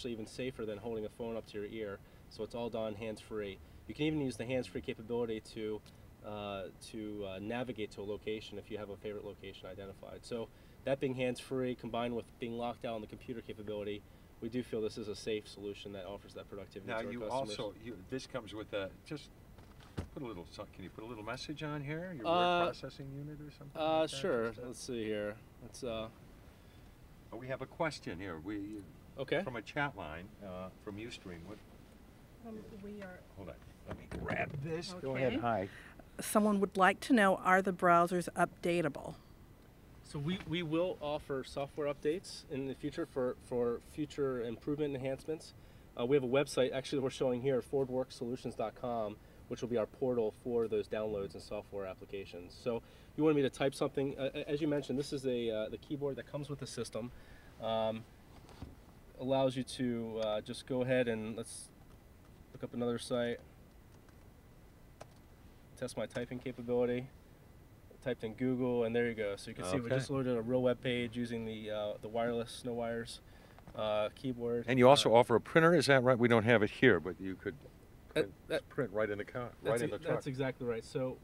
actually even safer than holding a phone up to your ear. So it's all done hands-free. You can even use the hands-free capability to navigate to a location if you have a favorite location identified. So that being hands-free combined with being locked out on the computer capability, we do feel this is a safe solution that offers that productivity to our customers. Now this comes with a, just put a little, can you put a little message on here? Your word processing unit or something like that? Sure. Let's see here. Let's, we have a question here. Okay. From a chat line from Ustream. Hold on. Let me grab this. Okay. Go ahead. Hi. Someone would like to know, are the browsers updatable? So we will offer software updates in the future for future improvement enhancements. We have a website, actually we're showing here, fordworksolutions.com, which will be our portal for those downloads and software applications. So you wanted me to type something. As you mentioned, this is the keyboard that comes with the system. Allows you to just go ahead and let's look up another site. Test my typing capability. Typed in Google, and there you go. So you can see we just loaded a real web page using the wireless, no wires keyboard. And you also offer a printer, is that right? We don't have it here, but you could print right in the car, right in the truck. That's exactly right. So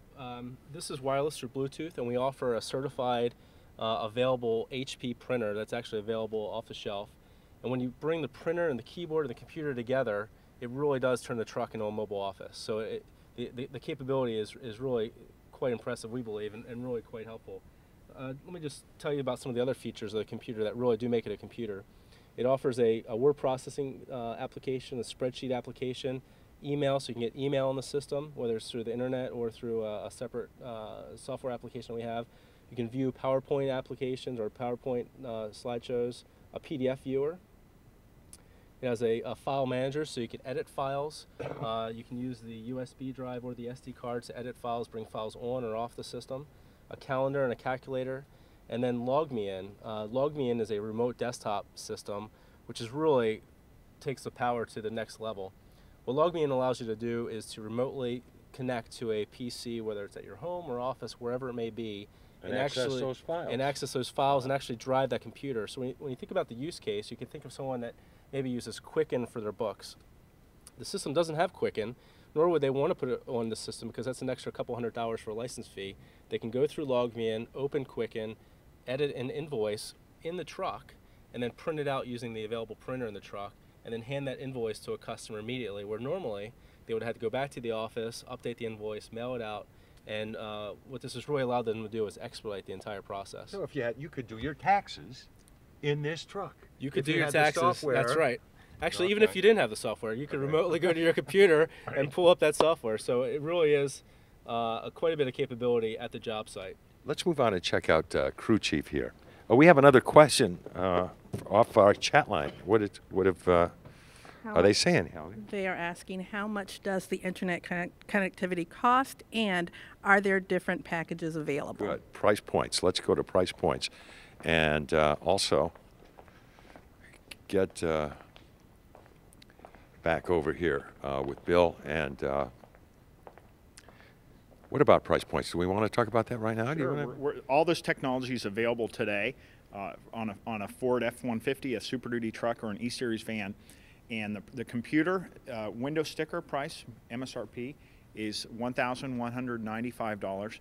this is wireless through Bluetooth, and we offer a certified available HP printer that's actually available off the shelf. And when you bring the printer and the keyboard and the computer together, it really does turn the truck into a mobile office. So the capability is really quite impressive, we believe, and really quite helpful. Let me just tell you about some of the other features of the computer that really do make it a computer. It offers a word processing application, a spreadsheet application, email, so you can get email in the system, whether it's through the internet or through a separate software application we have. You can view PowerPoint applications or PowerPoint slideshows, a PDF viewer. It has a file manager, so you can edit files. You can use the USB drive or the SD card to edit files, bring files on or off the system. A calendar and a calculator. And then Log Me In. Log Me In is a remote desktop system, which is really takes the power to the next level. What Log Me In allows you to do is to remotely connect to a PC, whether it's at your home or office, wherever it may be, and access those files. And access those files and actually drive that computer. So when you think about the use case, you can think of someone that maybe uses Quicken for their books. The system doesn't have Quicken, nor would they want to put it on the system because that's an extra couple $100 for a license fee. They can go through Log Me In, open Quicken, edit an invoice in the truck, and then print it out using the available printer in the truck, and then hand that invoice to a customer immediately, where normally they would have to go back to the office, update the invoice, mail it out, and what this has really allowed them to do is expedite the entire process. So if you could do your taxes in this truck. You could do your taxes, that's right. Actually, even if you didn't have the software, you could remotely go to your computer and pull up that software. So it really is quite a bit of capability at the job site. Let's move on and check out Crew Chief here. We have another question off our chat line. Are they saying, Hallie? They are asking, how much does the internet connectivity cost, and are there different packages available? Good. Price points. Let's go to price points. And also get back over here with Bill. And what about price points? Do we want to talk about that right now? Sure. All this technology is available today on a Ford F-150, a Super Duty truck, or an E-Series van. And the computer window sticker price, MSRP, is $1,195.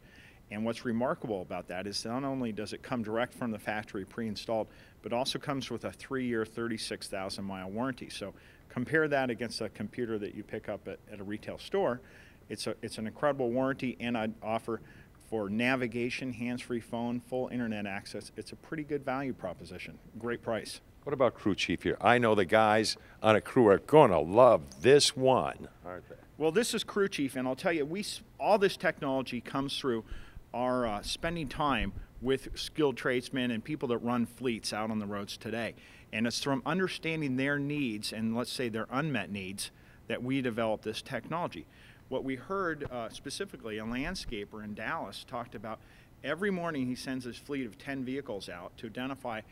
And what's remarkable about that is not only does it come direct from the factory pre-installed, but also comes with a 3-year, 36,000-mile warranty. So compare that against a computer that you pick up at a retail store. It's an incredible warranty, and I'd offer for navigation, hands-free phone, full internet access. It's a pretty good value proposition. Great price. What about Crew Chief here? I know the guys on a crew are going to love this one, aren't they? Well, this is Crew Chief, and I'll tell you, all this technology comes through our spending time with skilled tradesmen and people that run fleets out on the roads today. And it's from understanding their needs and, let's say, their unmet needs that we develop this technology. What we heard specifically, a landscaper in Dallas talked about every morning he sends his fleet of 10 vehicles out to identify,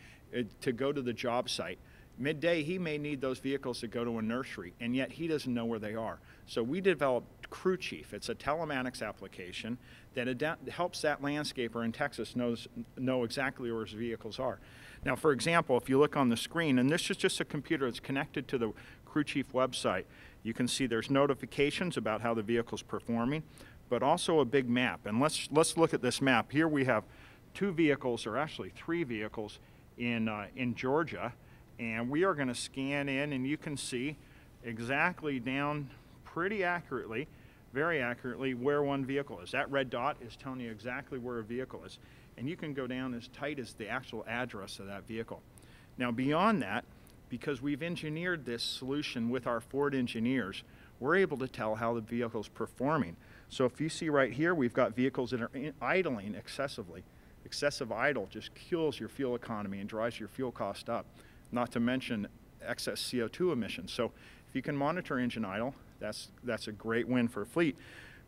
to go to the job site. Midday, he may need those vehicles to go to a nursery, and yet he doesn't know where they are. So we developed Crew Chief. It's a telematics application that helps that landscaper in Texas know exactly where his vehicles are. Now, for example, if you look on the screen, and this is just a computer that's connected to the Crew Chief website, you can see there's notifications about how the vehicle's performing, but also a big map. And let's look at this map. Here we have 2 vehicles, or actually 3 vehicles, in Georgia, and we are going to scan in, and you can see exactly down pretty accurately, very accurately, where one vehicle is. That red dot is telling you exactly where a vehicle is, and you can go down as tight as the actual address of that vehicle. Now, beyond that, because we've engineered this solution with our Ford engineers, we're able to tell how the vehicle's performing. So if you see right here, we've got vehicles that are idling excessively. Excessive idle just kills your fuel economy and drives your fuel cost up, not to mention excess CO2 emissions. So if you can monitor engine idle, that's a great win for a fleet.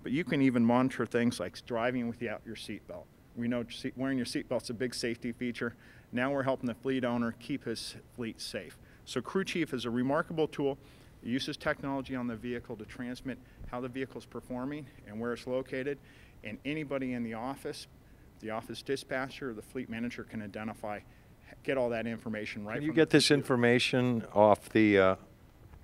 But you can even monitor things like driving without your seatbelt. We know wearing your seatbelt's a big safety feature. Now we're helping the fleet owner keep his fleet safe. So Crew Chief is a remarkable tool. It uses technology on the vehicle to transmit how the vehicle's performing and where it's located. And anybody in the office dispatcher or the fleet manager can identify, get all that information right. Can you get this information off the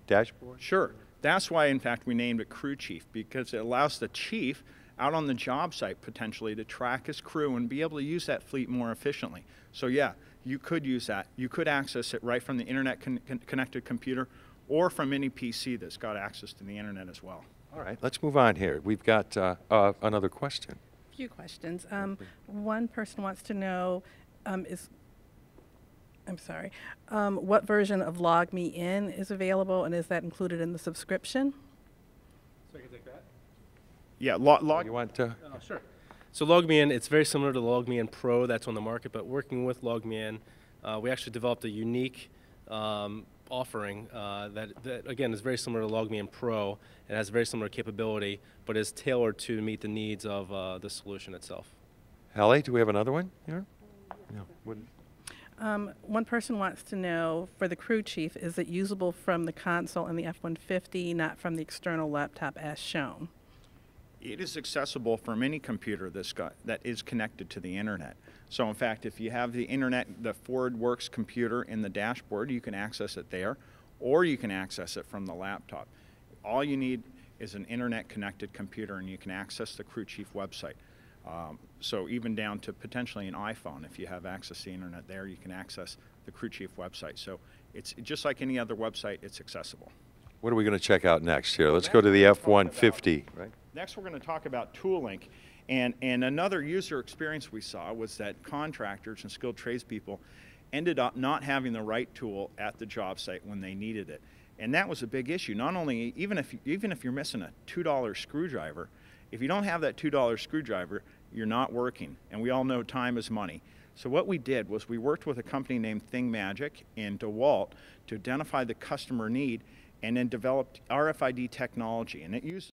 dashboard? Sure. That's why, in fact, we named it Crew Chief, because it allows the chief out on the job site potentially to track his crew and be able to use that fleet more efficiently. So yeah, you could use that. You could access it right from the internet connected computer or from any PC that's got access to the internet as well. All right, let's move on here. We've got another question. A few questions. One person wants to know what version of Log Me In is available, and is that included in the subscription? So I can take that? Yeah, You want to? Sure. So Log Me In, it's very similar to Log Me In Pro that's on the market, but working with Log Me In, we actually developed a unique offering that again, is very similar to Log Me In Pro and has very similar capability, but is tailored to meet the needs of the solution itself. Hallie, do we have another one here? No. One person wants to know, for the Crew Chief, is it usable from the console in the F-150, not from the external laptop as shown? It is accessible from any computer that is connected to the internet. So in fact, if you have the internet, the Ford Works computer in the dashboard, you can access it there, or you can access it from the laptop. All you need is an internet connected computer, and you can access the Crew Chief website. So even down to potentially an iPhone, if you have access to the internet there, you can access the Crew Chief website. So it's just like any other website, it's accessible. What are we going to check out next here? Let's go to the F-150, right? Next, we're going to talk about tooling. And another user experience we saw was that contractors and skilled tradespeople ended up not having the right tool at the job site when they needed it. And that was a big issue. Not only, even if you're missing a $2 screwdriver, if you don't have that $2 screwdriver, you're not working. And we all know time is money. So what we did was we worked with a company named ThingMagic in DeWalt to identify the customer need and then developed RFID technology. And it uses